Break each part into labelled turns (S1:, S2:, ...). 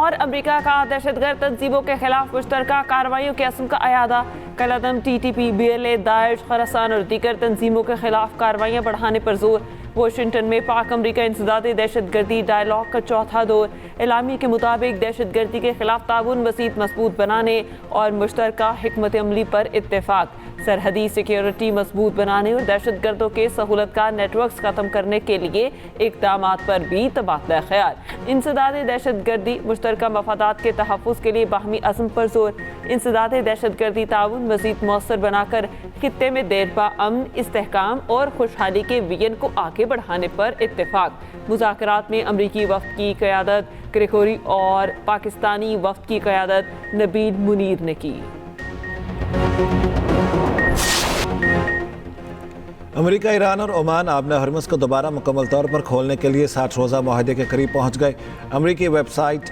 S1: और अमेरिका का दहशतगर्द तंजीमों के खिलाफ मुश्तरका कार्रवाइयों के असम का अयादा। कलअदम TTP, BLA, दाइश, खरासान और दीगर तंजीमों के खिलाफ कार्रवाइयाँ बढ़ाने पर जोर। वाशिंगटन में पाक अमरीका इंसदादी दहशतगर्दी डायलॉग का चौथा दौर। एलामी के मुताबिक दहशतगर्दी के खिलाफ ताउन मज़ीद मजबूत बनाने और मुश्तरका हिकमत अमली पर इत्तेफाक। सरहदी सिक्योरिटी मजबूत बनाने और दहशतगर्दों के सहूलतकार नेटवर्क ख़त्म करने के लिए इक़दाम पर भी तबादला ख्याल। इंसदादी दहशतगर्दी मुश्तरका मफादात के तहफ़्फ़ुज़ के लिए बाहमी अज़्म पर जोर। इंसदादी दहशतगर्दी ताउन मज़ीद मौसर बनाकर खित्ते में देरपा अमन, इस्तेहकाम और खुशहाली के विजन को आगे बढ़ाने पर इत्तेफाक। मुज़ाकरात में अमरीकी वफ़द की क़यादत ग्रेगोरी और पाकिस्तानी वफ़द की क़यादत नबील मुनीर ने की।
S2: अमेरिका, ईरान और ओमान आबना हरमुज़ को दोबारा मुकम्मल तौर पर खोलने के लिए 60 रोज़ा मुआहदे के करीब पहुँच गए। अमरीकी वेबसाइट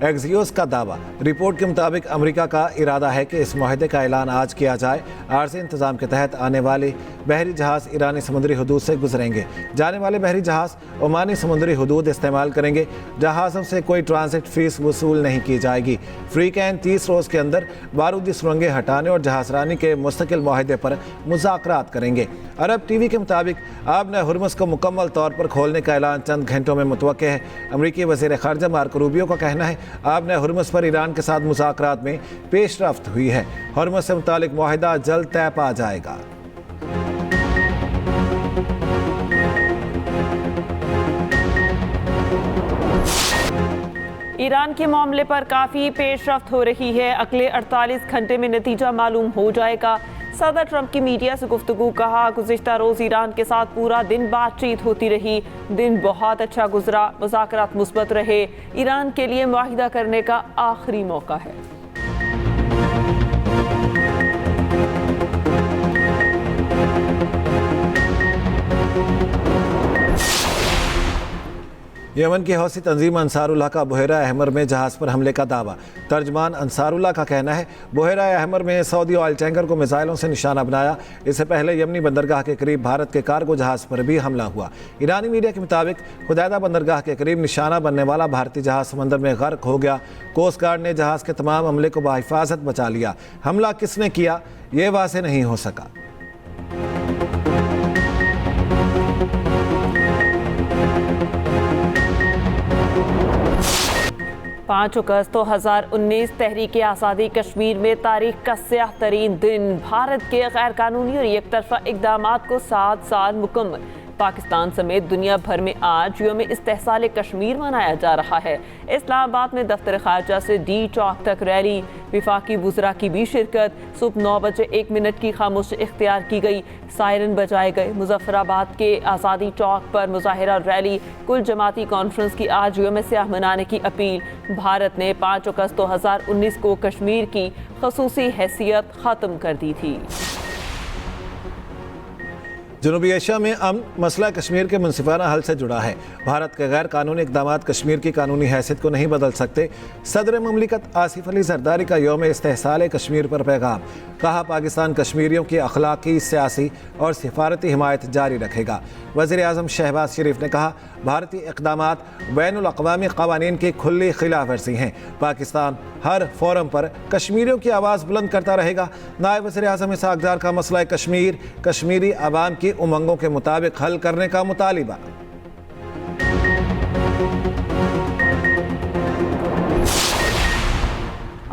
S2: एक्सियोस का दावा। रिपोर्ट के मुताबिक अमेरिका का इरादा है कि इस मुआहदे का ऐलान आज किया जाए। आरज़ी इंतज़ाम के तहत आने वाले बहरी जहाज़ ईरानी समुद्री हदूद से गुजरेंगे। जाने वाले बहरी जहाज़ ओमानी समुद्री हदूद इस्तेमाल करेंगे। जहाज़ों से कोई ट्रांजिट फीस वसूल नहीं की जाएगी। फ्री कैन 30 रोज़ के अंदर बारूदी सुरंगें हटाने और जहाज़रानी के मुस्तकिल मुआहदे पर मुज़ाकरात करेंगे। अरब TV के मुताबिक आबना हरमुज़ को मुकम्मल तौर पर खोलने का ऐलान चंद घंटों में मुतवक्के है। अमरीकी वज़ीर ख़ारजा मार्को रूबियो का कहना है आबना हरमुज़ पर ईरान के साथ मुज़ाकरात में पेशरफ्त हुई है। हरमुज़ से मुतालिक मुआहदा जल्द तय पा जाएगा।
S1: ईरान के मामले पर काफ़ी पेशरफ्त हो रही है। अगले 48 घंटे में नतीजा मालूम हो जाएगा। सदर ट्रंप की मीडिया से गुफ्तगू। कहा, गुज़िश्ता रोज़ ईरान के साथ पूरा दिन बातचीत होती रही। दिन बहुत अच्छा गुजरा। मुज़ाकरात मुस्बत रहे। ईरान के लिए मुआहिदा करने का आखिरी मौका है।
S2: यमन की हौसी तंजीम अंसारुल्लाह का बुहैरा अहमर में जहाज़ पर हमले का दावा। तर्जमान अंसारुल्लाह का कहना है बुहैरा अहमर में सऊदी ऑयल टैंकर को मिसाइलों से निशाना बनाया। इससे पहले यमनी बंदरगाह के करीब भारत के कार्गो जहाज़ पर भी हमला हुआ। ईरानी मीडिया के मुताबिक हुदैदा बंदरगाह के करीब निशाना बनने वाला भारतीय जहाज़ समंदर में गर्क हो गया। कोस्ट गार्ड ने जहाज़ के तमाम अमले को बाहिफाजत बचा लिया। हमला किसने किया ये वाज़ेह नहीं हो सका।
S1: 5 अगस्त 2019 तहरीक आज़ादी कश्मीर में तारीख का स्याह तरीन दिन। भारत के गैर कानूनी और एक तरफा इक़दामात को 7 साल मुकम्मल। पाकिस्तान समेत दुनिया भर में आज यौम इस्तेहसाल कश्मीर मनाया जा रहा है। इस्लामाबाद में दफ्तर ख़ारजा से डी चौक तक रैली। विफाकी वुज़रा की भी शिरकत। सुबह 9 बजे 1 मिनट की खामोशी इख्तियार की गई। सायरन बजाए गए। मुजफ्फराबाद के आज़ादी चौक पर मुजाहिरा रैली। कुल जमाती कॉन्फ्रेंस की आज यौम स्याह मनाने की अपील। भारत ने 5 अगस्त 2019 को कश्मीर की ख़ुसूसी हैसियत ख़त्म कर दी थी।
S2: जनूबी एशिया में अमन मसला कश्मीर के मुनसिफाना हल से जुड़ा है। भारत के गैर कानूनी इक़दामात कश्मीर की कानूनी हैसियत को नहीं बदल सकते। सदर ममलिकत आसिफ अली जरदारी का यौम इस्तेहसाल कश्मीर पर पैगाम। कहा, पाकिस्तान कश्मीरियों की अखलाकी, सियासी और सिफारती हिमायत जारी रखेगा। वज़ीर आज़म शहबाज शरीफ ने कहा, भारतीय इक़दामात बैनुल अक़वामी क़वानीन की खुली खिलाफ वर्जी हैं। पाकिस्तान हर फोरम पर कश्मीरियों की आवाज़ बुलंद करता रहेगा। नायब वज़ीर आज़म इसहाक़ डार का मसला कश्मीर कश्मीरी अवाम की उमंगों के मुताबिक हल करने का मुतालिबा।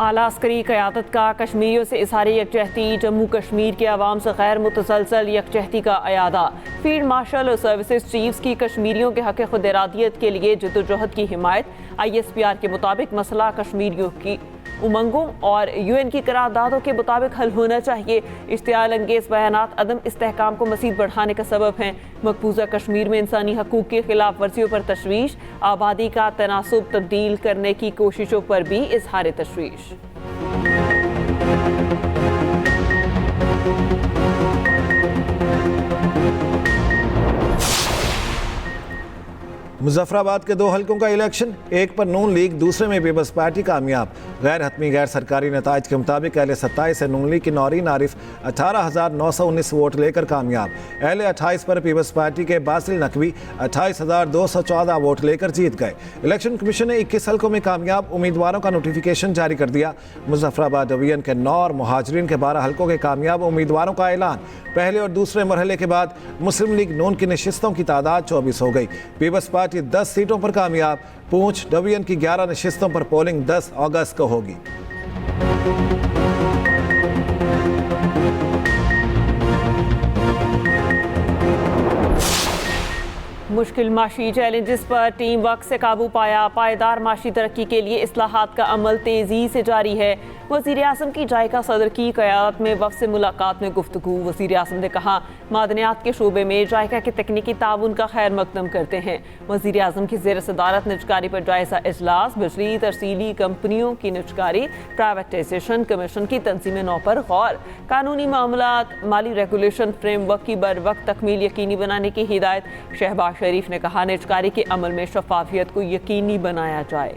S1: आला अस्करी क़यादत का कश्मीरियों से इज़हारी यकजहती। जम्मू कश्मीर के अवाम से गैर मुतसलसल यकजहती का अयादा। फील्ड मार्शल और सर्विसेज चीफ्स की कश्मीरियों के हक़ खुद इरादियत के लिए जद्दोजहद की हिमायत। ISPR के मुताबिक मसला कश्मीरियों की उमंगों और UN की करारदादों के मुताबिक हल होना चाहिए। इश्तियाल अंगेज़ बयानात अदम इस्तेहकाम को मज़ीद बढ़ाने का सबब हैं। मकबूजा कश्मीर में इंसानी हकूक़ की खिलाफ वर्जियों पर तशवीश। आबादी का तनासुब तब्दील करने की कोशिशों पर भी इज़हार तशवीश।
S2: मुजफ्फराबाद के 2 हलकों का इलेक्शन, एक पर नून लीग, दूसरे में पीपल्स पार्टी कामयाब। गैर हतमी गैर सरकारी नताइज के मुताबिक अहले 27 से नून लीग की नौरीन आरिफ 18,919 वोट लेकर कामयाब। अहले 28 पर पीपल्स पार्टी के बासिल नकवी 28,214 वोट लेकर जीत गए। इलेक्शन कमीशन ने 21 हल्कों में कामयाब उम्मीदवारों का नोटिफिकेशन जारी कर दिया। मुजफ्फराबाद डिवीजन के 9 और मुहाजिरीन के 12 हल्कों के कामयाब उम्मीदवारों का ऐलान। पहले और दूसरे मरहले के बाद मुस्लिम लीग नून की नशिस्तों की तादाद 24 हो गई। पीपल्स पार्टी 10 सीटों पर कामयाब। पूंछ डिवीजन की 11 नशिस्तों पर पोलिंग 10 अगस्त को होगी।
S1: मुश्किल माशी चैलेंजेस पर टीम वर्क से काबू पाया। पायदार माशी तरक्की के लिए इस्लाहात का अमल तेज़ी से जारी है। वज़ीर आज़म की जायका सदर की क़यादत में वफ़द से मुलाकात में गुफ्तगू। वज़ीर आज़म ने कहा मादनियात के शोबे में जायका के तकनीकी ताउन का खैर मकदम करते हैं। वज़ीर आज़म की ज़ेर सदारत निजकारी पर जायज़ा इजलास। बिजली तरसीली कंपनियों की निजकारी, प्राइवेटाइजेशन कमीशन की तंजीम नौ पर गौर। कानूनी मामलात माली रेगुलेशन फ्रेमवर्क की बर वक्त तकमील यकीनी बनाने की हिदायत। शहबाज शरीफ ने कहा निजकारी के अमल में शफाफियत को यकीनी बनाया जाए।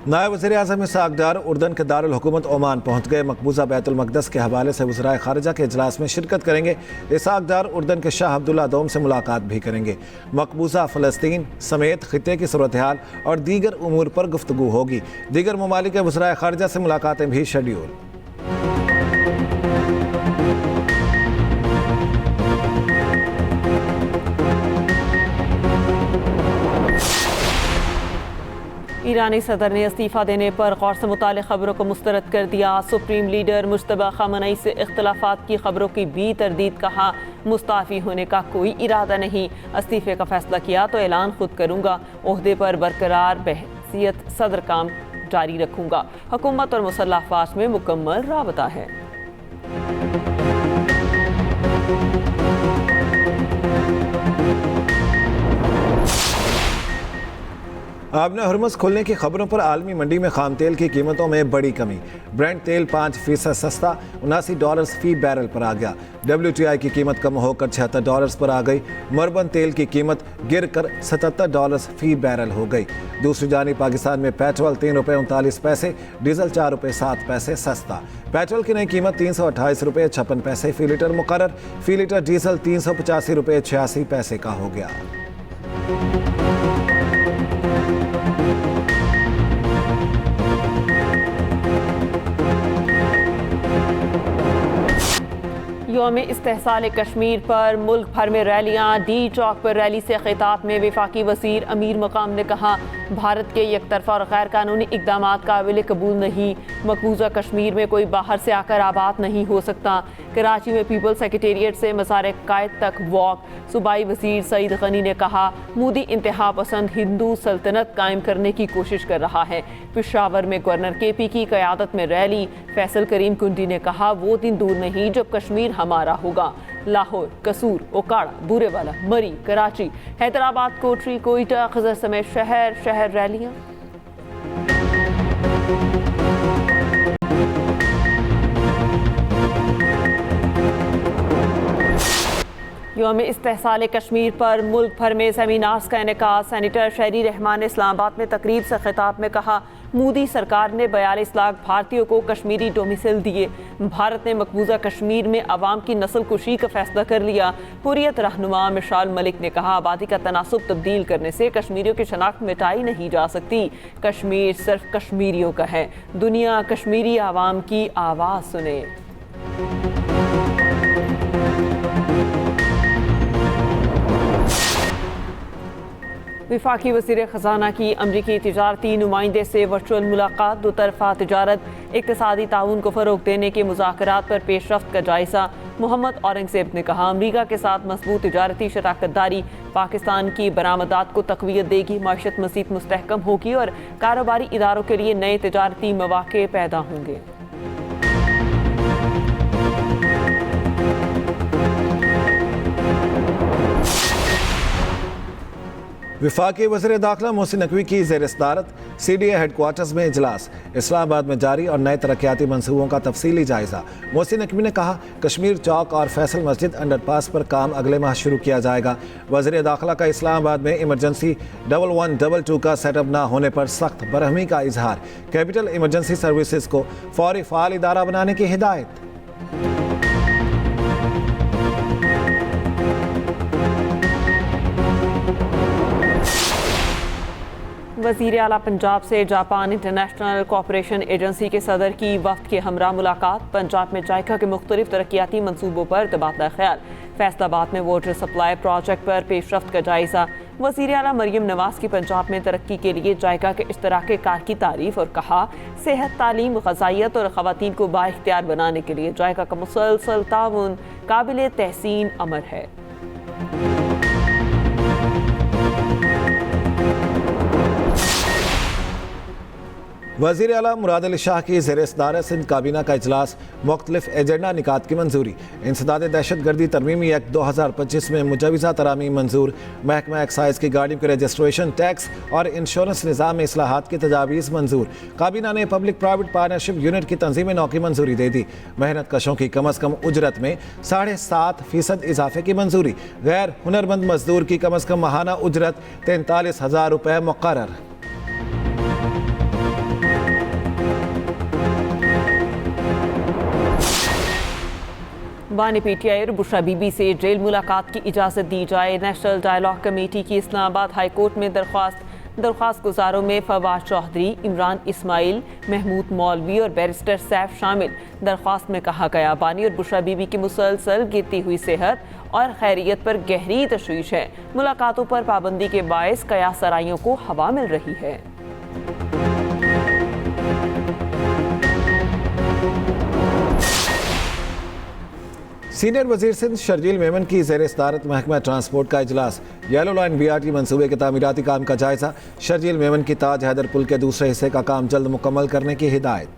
S2: नायब वज़ीर आज़म इसहाक़ डार उर्दन के दारुल हुकूमत ओमान पहुँच गए। मकबूजा बैतुल मक़दस के हवाले से वज़राए ख़ारिजा के इजलास में शिरकत करेंगे। इसहाक़ डार उर्दन के शाह अब्दुल्ला दोम से मुलाकात भी करेंगे। मकबूजा फ़लस्तीन समेत ख़ित्ते की सूरत हाल और दीगर उमूर पर गुफ्तगू होगी। दीगर ममालिक के वज़राए ख़ारिजा से मुलाकातें भी शेड्यूल।
S1: ईरानी सदर ने इस्तीफ़ा देने पर गौर से मुताल्लिक़ खबरों को मुस्तरद कर दिया। सुप्रीम लीडर मुश्तबा ख़ामेनी से इख्तलाफात की खबरों की भी तरदीद। कहा मुस्ताफ़ी होने का कोई इरादा नहीं। इस्तीफ़े का फैसला किया तो ऐलान खुद करूँगा। ओहदे पर बरकरार बहसीयत सदर काम जारी रखूँगा। हुकूमत और मुसल्लह अफ़वाज में मुकम्मल राबता है।
S2: आबना हरमुज़ खुलने की खबरों पर आलमी मंडी में खाम तेल की कीमतों में बड़ी कमी। ब्रेंट तेल 5% सस्ता $79 फी बैरल पर आ गया। WTI की कीमत कम होकर $76 पर आ गई। मरबन तेल की कीमत गिरकर $77 फी बैरल हो गई। दूसरी जानिब पाकिस्तान में पेट्रोल ₹3.39, डीजल ₹4.07 सस्ता। पेट्रोल की नई कीमत ₹328.56 फी लीटर मुकर्रर। फी लीटर डीजल ₹385.86 का हो गया।
S1: यौम इस्तेहसाल कश्मीर पर मुल्क भर में रैलियां। डी चौक पर रैली से खिताब में वफाकी वज़ीर अमीर मकाम ने कहा भारत के एकतरफा और गैर कानूनी इक़दाम काबिल कबूल नहीं। मकबूजा कश्मीर में कोई बाहर से आकर आबाद नहीं हो सकता। कराची में पीपल्स सेक्रेटेरिएट से मज़ार कायद तक वॉक। सूबाई वज़ीर सईद गनी ने कहा मोदी इंतहा पसंद हिंदू सल्तनत कायम करने की कोशिश कर रहा है। पेशावर में गवर्नर KP की क़यादत में रैली। फैसल करीम कुंडी ने कहा वो दिन दूर नहीं जब कश्मीर हमारा होगा। लाहौर, कसूर, ओकाड़ा, बूरेवाला, मरी, कराची, हैदराबाद, कोटरी, कोयटा, खजर समेत शहर शहर रैलियां। यौम इस्तेहसाल कश्मीर पर मुल्क भर में सेमिनार्स का इनेकाद। सेनेटर शहरी रहमान ने इस्लामाबाद में तकरीब से खिताब में कहा मोदी सरकार ने 42 लाख भारतीयों को कश्मीरी डोमिसाइल दिए। भारत ने मकबूजा कश्मीर में अवाम की नस्ल कुशी का फैसला कर लिया। हुर्रियत रहनुमा मिशाल मलिक ने कहा आबादी का तनासुब तब्दील करने से कश्मीरियों की शनाख्त मिटाई नहीं जा सकती। कश्मीर सिर्फ कश्मीरियों का है। दुनिया कश्मीरी आवाम की आवाज़ सुने। वफाकी वज़ीर ख़जाना की अमरीकी तिजारती नुमाइंदे से वर्चुअल मुलाकात। दो तरफ़ा तिजारत, इक़्तिसादी ताउन को फ़रोग़ देने के मुज़ाकरात पर पेशरफ्त का जायज़ा। मोहम्मद औरंगज़ेब ने कहा अमरीका के साथ मज़बूत तिजारती शराकत दारी पाकिस्तान की बरामदात को तक़वियत देगी। माशत मज़ीद मुस्तहकम होगी और कारोबारी इदारों के लिए नए तिजारती मौक़े पैदा होंगे।
S2: वफाकी वज़ीर दाखिला मोहसिन नकवी की ज़ेर सदारत CDA हेडक्वार्टर्स में इजलास, इस्लामाबाद में जारी और नए तरक्याती मंसूबों का तफसीली जायजा। मोहसिन नकवी ने कहा, कश्मीर चौक और फैसल मस्जिद अंडरपास पर काम अगले माह शुरू किया जाएगा। वज़ीर दाखिला का इस्लामाबाद में इमरजेंसी 1122 का सेटअप न होने पर सख्त बरहमी का इजहार। कैपिटल इमरजेंसी सर्विसेज को फौरी फ़ाल इदारा बनाने की हिदायत।
S1: वज़ीर आला पंजाब से जापान इंटरनेशनल कोऑपरेशन एजेंसी के सदर की वफ्द के हमरा मुलाकात। पंजाब में जायका के मुख्तलिफ तरक्याती मनसूबों पर तबादला ख्याल। फैसलाबाद में वाटर सप्लाई प्रोजेक्ट पर पेशरफ्त का जायजा। वज़ीर आला मरियम नवाज की पंजाब में तरक्की के लिए जायका के इश्तराक कार की तारीफ और कहा, सेहत, तालीम, ग़ज़ाइयत और ख़वातीन को बाइख्तियार बनाने के लिए जायका का मुसलसल ताउन काबिल तहसीन अमर है।
S2: वज़ीर आला मुराद अली शाह की ज़ेर सदारत सिंध काबीना का इजलास, मुख्तलिफ एजेंडा निकात की मंजूरी। इंसदाद दहशतगर्दी तरमीमी एक्ट 2025 में मुजवज़ा तरामीम मंजूर। महकमा एक्साइज की गाड़ियों के रजिस्ट्रेशन, टैक्स और इंश्योरेंस निज़ाम में इस्लाहात की तजावीज़ मंजूर। काबीना ने पब्लिक प्राइवेट पार्टनरशिप यूनिट की तंजीम नौ की मंजूरी दे दी। मेहनत कशों की कम अज़ कम उजरत में 7.5% इजाफे की मंजूरी। गैर हुनरमंद मजदूर की कम अज़ कम माहाना उजरत 43,000 रुपये मुक़र्रर।
S1: बानी PTI और बुशरा बीबी से जेल मुलाकात की इजाज़त दी जाए। नेशनल डायलॉग कमेटी की इस्लामाबाद हाई कोर्ट में दरख्वास्त गुजारों में फवाद चौधरी, इमरान इस्माइल, महमूद मौलवी और बैरिस्टर सैफ शामिल। दरख्वास्त में कहा गया, बानी और बुशरा बीबी की मुसलसल गिरती हुई सेहत और खैरियत पर गहरी तशवीश है। मुलाकातों पर पाबंदी के बायस कयास सराइयों को हवा मिल रही है।
S2: सीनियर वजीर सिंध शर्जील मेमन की ज़ेर सदारत महकमा ट्रांसपोर्ट का इजलास। येलो लाइन BRT मंसूबे के तामीराती काम का जायजा। शर्जील मेमन की ताज हैदर पुल के दूसरे हिस्से का काम जल्द मुकम्मल करने की हिदायत।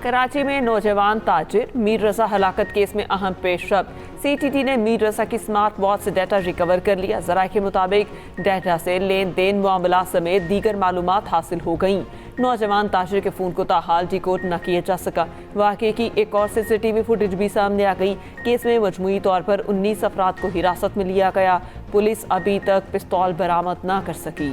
S1: कराची में नौजवान ताजिर मीर रजा हलाकत केस में अहम पेशरफ। CTT ने मीर रजा की स्मार्ट वॉच से डाटा रिकवर कर लिया। ज़राए के मुताबिक डाटा से लेन देन मामला समेत दीगर मालूमात हासिल हो गईं। नौजवान ताजिर के फ़ोन को ताहाल डिकोड न किया जा सका। वाक़े की एक और CCTV फुटेज भी सामने आ गई। केस में मजमूई तौर पर 19 अफराद को हिरासत में लिया गया। पुलिस अभी तक पिस्तौल बरामद न कर सकी।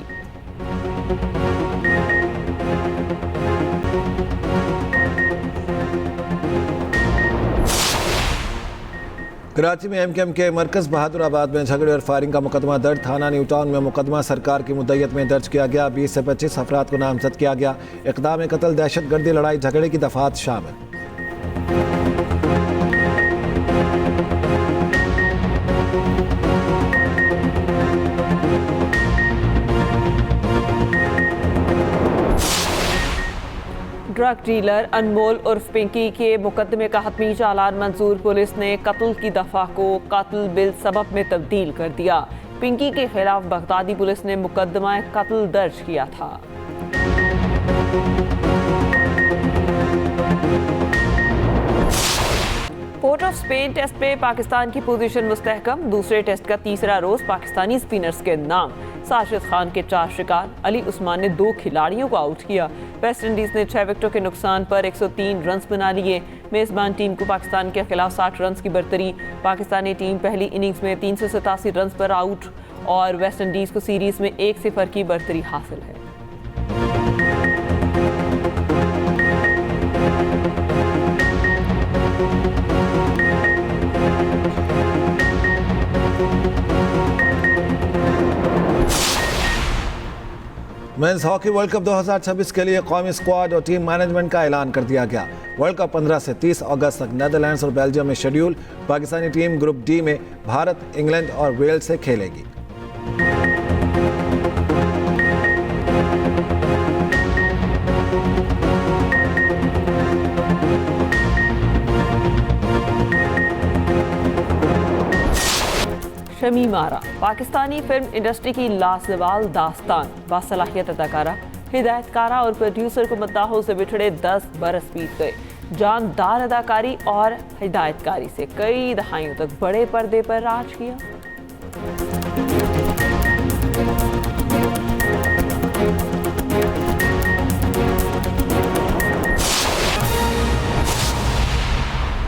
S2: कराची में MKM के मरकज़ बहादुराबाद में झगड़े और फायरिंग का मुकदमा दर्ज। थाना न्यू टाउन में मुकदमा सरकार की मुद्दत में दर्ज किया गया। 20 से 25 अफराद को नामजद किया गया। इक़दाम कत्ल, दहशतगर्दी, लड़ाई झगड़े की दफात शामिल।
S1: ड्रग डीलर अनमोल उर्फ पिंकी के मुकदमे का हतमी चालान मंजूर। पुलिस ने कत्ल की दफा को कत्ल बिल सबब में तब्दील कर दिया। पिंकी के खिलाफ बगदादी पुलिस ने मुकदमा कत्ल दर्ज किया था। पोर्ट ऑफ स्पेन टेस्ट पे पाकिस्तान की पोजीशन मुस्तहकम। दूसरे टेस्ट का तीसरा रोज पाकिस्तानी स्पिनर्स के नाम। साजिद खान के 4 शिकार। अली उस्मान ने 2 खिलाड़ियों को आउट किया। वेस्ट इंडीज ने 6 विकेटों के नुकसान पर 103 रन बना लिए। मेजबान टीम को पाकिस्तान के खिलाफ 60 रन की बरतरी। पाकिस्तानी टीम पहली इनिंग्स में 387 रन पर आउट और वेस्ट इंडीज को सीरीज में 1-0 की बरतरी हासिल है।
S2: मेंस हॉकी वर्ल्ड कप 2026 के लिए कौमी स्क्वाड और टीम मैनेजमेंट का ऐलान कर दिया गया। वर्ल्ड कप 15 से 30 अगस्त तक नेदरलैंड्स और बेल्जियम में schedule. Pakistani team group D में भारत, इंग्लैंड और वेल्स से खेलेगी। शमी मारा पाकिस्तानी फिल्म इंडस्ट्री की लाजवाब दास्तान। बासलाहियत अदाकारा
S1: हिदायतकारा और प्रोड्यूसर को मद्दाहों से बिछड़े 10 बरस बीत गए। जानदार अदाकारी और हिदायतकारी से कई दहाइयों तक बड़े पर्दे पर राज किया।